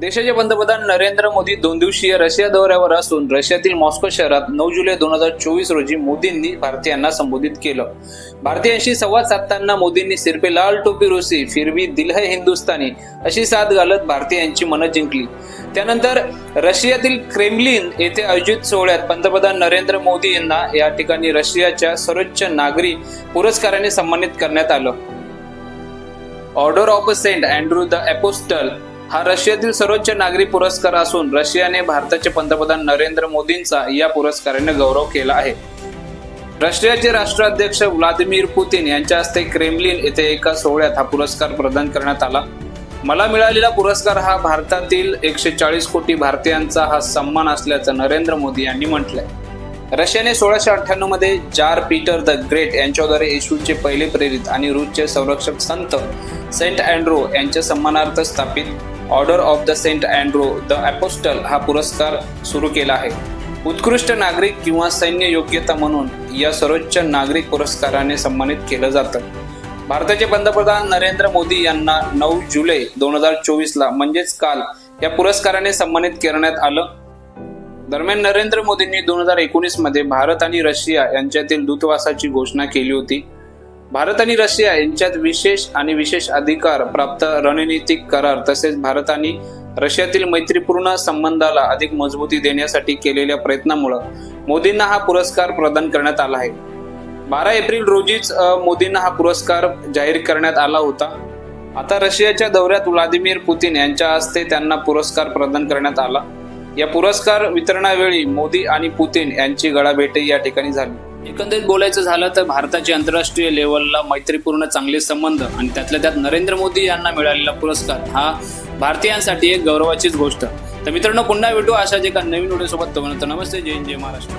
देशाचे पंतप्रधान नरेंद्र मोदी 2 दिवसीय रशिया दौऱ्यावर असून रशियातील मॉस्को शहरात 9 जुलै 2024 रोजी मोदींनी भारतीयांना संबोधित केलं। भारतीयांशी संवाद साधताना मोदींनी सिर पे लाल टोपी रोसी फिर भी दिल है हिंदुस्तानी अशी साथ घालत भारतीयांची मनं जिंकली। त्यानंतर रशियातील क्रेमलिन येथे आयोजित सोहळ्यात पंतप्रधान नरेंद्र मोदी यांना या ठिकाणी रशियाच्या सर्वोच्च नागरी पुरस्काराने सन्मानित करण्यात आलं। Order of saint Andrew the apostle हा रशियातील सर्वोच्च नागरी पुरस्कार असून रशियाने भारताचे पंतप्रधान नरेंद्र मोदींचा या पुरस्काराने गौरव केला आहे। रशियाचे राष्ट्राध्यक्ष व्लादिमीर पुतिन यांच्या हस्ते क्रेमलिन येथे एका सोहळ्यात हा पुरस्कार प्रदान करण्यात आला। मला मिळालेला पुरस्कार हा भारतातील 140 कोटी भारतीयांचा हा सन्मान असल्याचं नरेंद्र मोदी यांनी म्हटलंय। रशियाने 1698 मध्ये जार पीटर द ग्रेट यांच्याद्वारे येशूचे पहिले प्रेरित आणि रूसचे संरक्षक संत सेंट अँड्रो यांच्या सन्मानार्थ स्थापित order of the saint Andrew the apostle हा पुरस्कार सुरू केला आहे। उत्कृष्ट नागरिक किंवा सैन्य योग्यता म्हणून या सर्वोच्च नागरिक पुरस्काराने सन्मानित केलं जातं। भारताचे पंतप्रधान नरेंद्र मोदी यांना 9 जुलै 2024 ला म्हणजेच काल या पुरस्काराने सन्मानित करण्यात आलं। दरम्यान नरेंद्र मोदींनी 2019 मध्ये भारत आणि रशिया यांच्यातील दूतावासाची घोषणा केली होती। भारत आणि रशिया यांच्यात विशेष अधिकार प्राप्त रणनीतिक करार तसेच भारत आणि रशियातील मैत्रीपूर्ण संबंधाला अधिक मजबूती देण्यासाठी केलेल्या प्रयत्नामुळे मोदींना हा पुरस्कार प्रदान करण्यात आला आहे। 12 एप्रिल रोजीच मोदींना हा पुरस्कार जाहीर करण्यात आला होता। आता रशियाच्या दौऱ्यात व्लादिमीर पुतिन यांच्या हस्ते त्यांना पुरस्कार प्रदान करण्यात आला। या पुरस्कार वितरणावेळी मोदी आणि पुतिन यांची गळाभेटही या ठिकाणी झाली। एकंदरीत बोलायचं झालं तर भारताचे आंतरराष्ट्रीय लेव्हलला मैत्रीपूर्ण चांगले संबंध आणि त्यातल्या त्यात नरेंद्र मोदी यांना मिळालेला पुरस्कार हा भारतीयांसाठी एक गौरवाचीच गोष्ट। तर मित्रांनो, पुन्हा भेटू अशाच एका नवीन व्हिडिओ सोबत। तोपर्यंत नमस्ते, जय हिंद, जय महाराष्ट्र।